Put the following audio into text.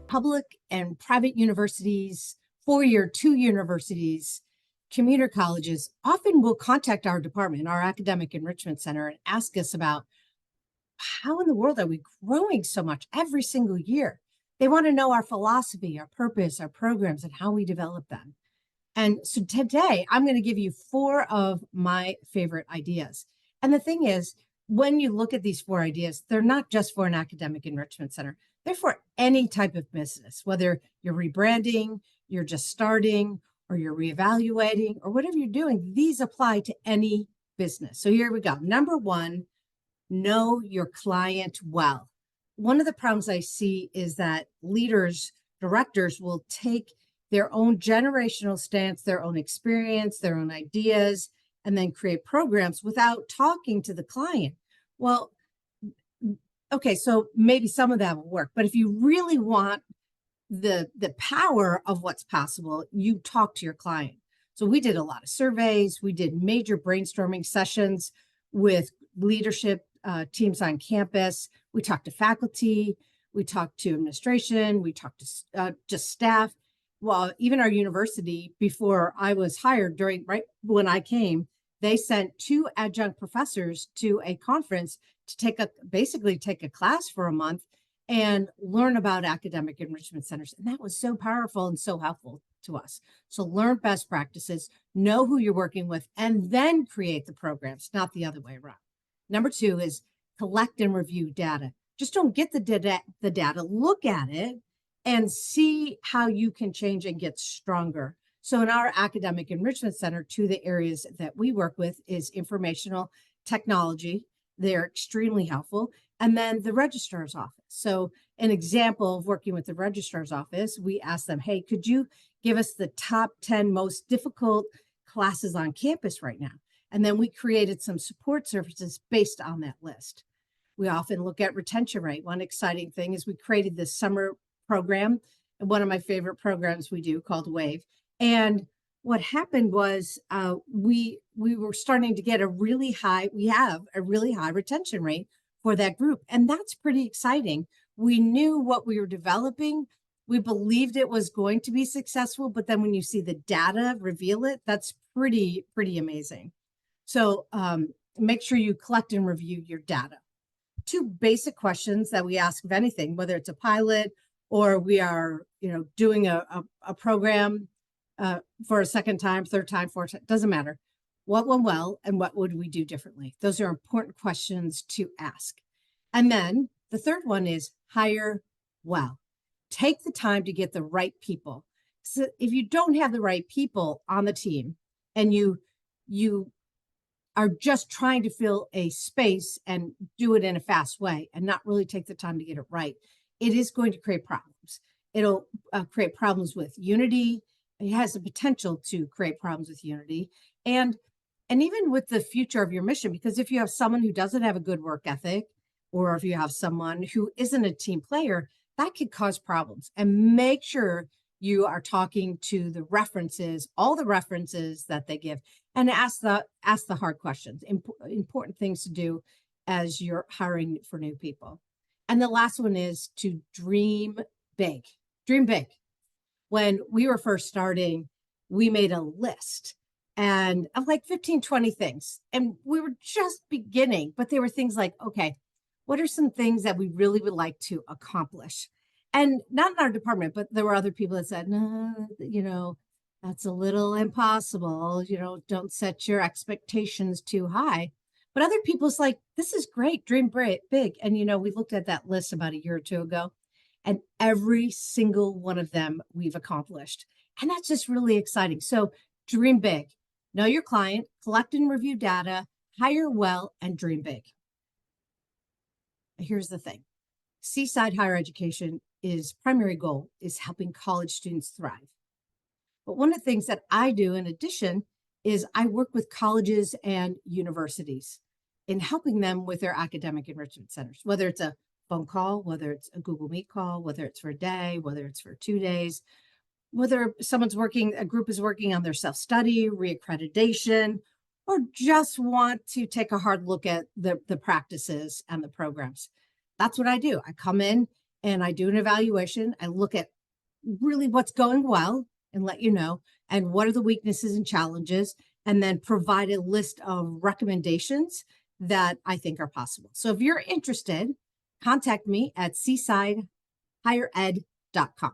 public and private universities, four-year, two universities, commuter colleges often will contact our department, our academic enrichment center, and ask us about how in the world are we growing so much every single year? They want to know our philosophy, our purpose, our programs, and how we develop them. And so today I'm going to give you four of my favorite ideas. And the thing is, when you look at these four ideas, they're not just for an academic enrichment center. They're for any type of business, whether you're rebranding, you're just starting, or you're reevaluating, or whatever you're doing. These apply to any business. So here we go. Number one, know your client well. One of the problems I see is that leaders, directors will take their own generational stance, their own experience, their own ideas, and then create programs without talking to the client. Well, okay, so maybe some of that will work, but if you really want the power of what's possible, you talk to your client. So we did a lot of surveys, we did major brainstorming sessions with leadership teams on campus. We talked to faculty, we talked to administration, we talked to just staff. Well, even our university, before I was hired, right when I came, they sent two adjunct professors to a conference to basically take a class for a month and learn about academic enrichment centers. And that was so powerful and so helpful to us. So learn best practices, know who you're working with, and then create the programs, not the other way around. Number two is collect and review data. Just don't get the data, look at it and see how you can change and get stronger. So in our academic enrichment center, two of the areas that we work with is informational technology. They're extremely helpful. And then the registrar's office. So an example of working with the registrar's office, we asked them, hey, could you give us the top 10 most difficult classes on campus right now? And then we created some support services based on that list. We often look at retention rate. One exciting thing is we created this summer program, and one of my favorite programs we do called WAVE. And what happened was we were starting to get we have a really high retention rate for that group. And that's pretty exciting. We knew what we were developing. We believed it was going to be successful, but then when you see the data reveal it, that's pretty amazing. So make sure you collect and review your data. Two basic questions that we ask of anything, whether it's a pilot or we are, doing a program for a second time, third time, fourth time, doesn't matter. What went well and what would we do differently? Those are important questions to ask. And then the third one is hire well. Take the time to get the right people. So if you don't have the right people on the team and you are just trying to fill a space and do it in a fast way and not really take the time to get it right, it is going to create problems. It'll create problems with unity. It has the potential to create problems with unity and even with the future of your mission, because if you have someone who doesn't have a good work ethic, or if you have someone who isn't a team player, that could cause problems. And make sure you are talking to the references, all the references that they give, and ask the hard questions, important things to do as you're hiring for new people. And the last one is to dream big. Dream big. When we were first starting, we made a list and of like 15, 20 things. And we were just beginning, but they were things like, okay, what are some things that we really would like to accomplish? And not in our department, but there were other people that said, no, that's a little impossible. Don't set your expectations too high. But other people's like, this is great, dream big. And, we looked at that list about a year or two ago, and every single one of them we've accomplished. And that's just really exciting. So dream big, know your client, collect and review data, hire well, and dream big. Here's the thing. Seaside Higher Education primary goal is helping college students thrive. But one of the things that I do in addition is I work with colleges and universities in helping them with their academic enrichment centers, whether it's a phone call, whether it's a Google Meet call, whether it's for a day, whether it's for 2 days, whether a group is working on their self-study, reaccreditation, or just want to take a hard look at the practices and the programs. That's what I do. I come in and I do an evaluation. I look at really what's going well and let you know, and what are the weaknesses and challenges, and then provide a list of recommendations that I think are possible. So if you're interested, contact me at seasidehighered.com.